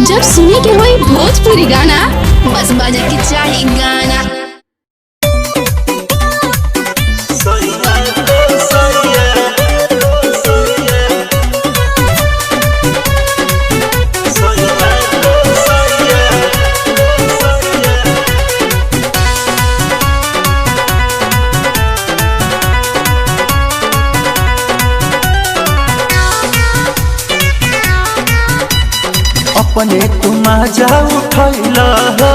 जब सुने के होई भोजपुरी गाना बस बजे के चाही गाना। अपने तुम जा उठैला हो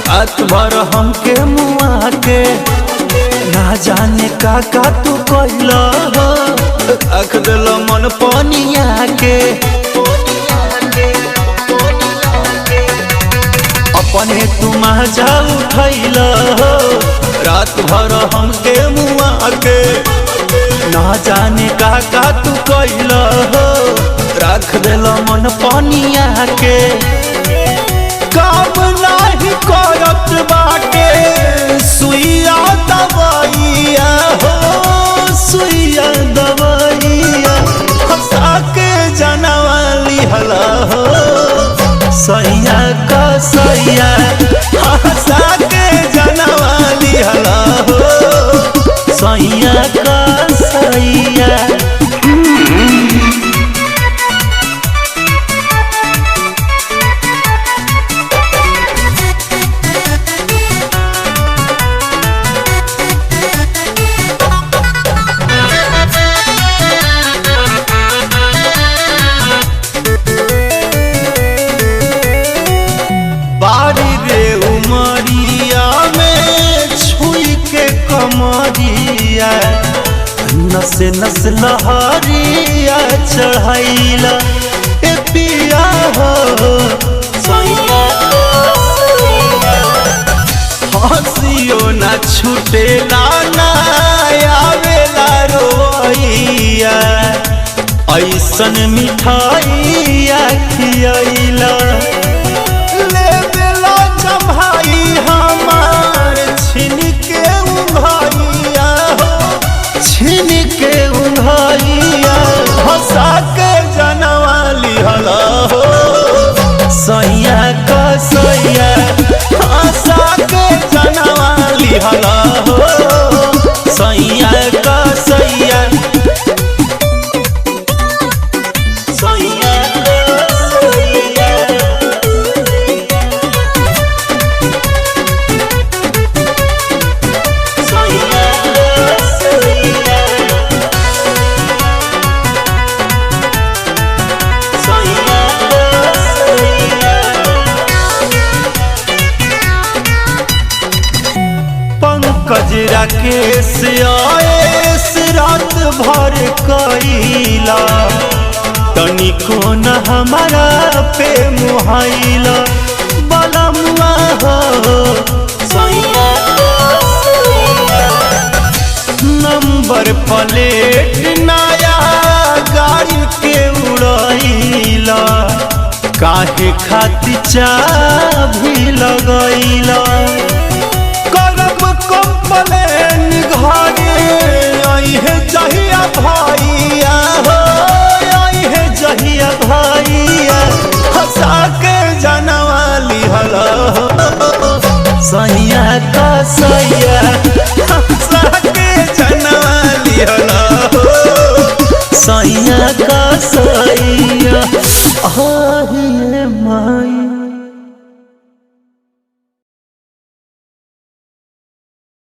रात भर हमके मुआ के ना जाने का तू कैला हो रख दिल मन पनिया के। अपने तुम जा उठैला हो रात भर हमके मुआ के ना जाने का तू कैला हो रख दिल मन पनिया के। काम नहीं करत बाटे सुइया दवाइया हो सुइया दवाइया हंसा के जनवाली हला हो सैया का सैया हंसा के जनवाली हला हो सैया का सैया। बारी रे उमरिया में छुई के कमरिया नसे नस लहरिया चढ़ाइला ए पिया हो हंसियो ना छूटेला ना आवेला रोइया ऐसन मिठाइया खियाइला भाई हमार छिन के उंघाइया हो छिन के उंघाइया हंसा के जनवाली हला हो सैया का सैया हंसा के जनवाली हला हो सैया का सैया। कजरा केस आएस रात भर कैला तनिको न हमारा पे मुहाइला बलमुआ हो नंबर प्लेट नया गाड़ी के उड़ैला काहे खातिर चाभी लगैला कंप्लेन घरे आई है जहिया भाइया हो आई है जहिया भाइया हंसा के जनवाली हला हो सैया का सैया हंसा के जनवाली हला हो सैया का सैया। माई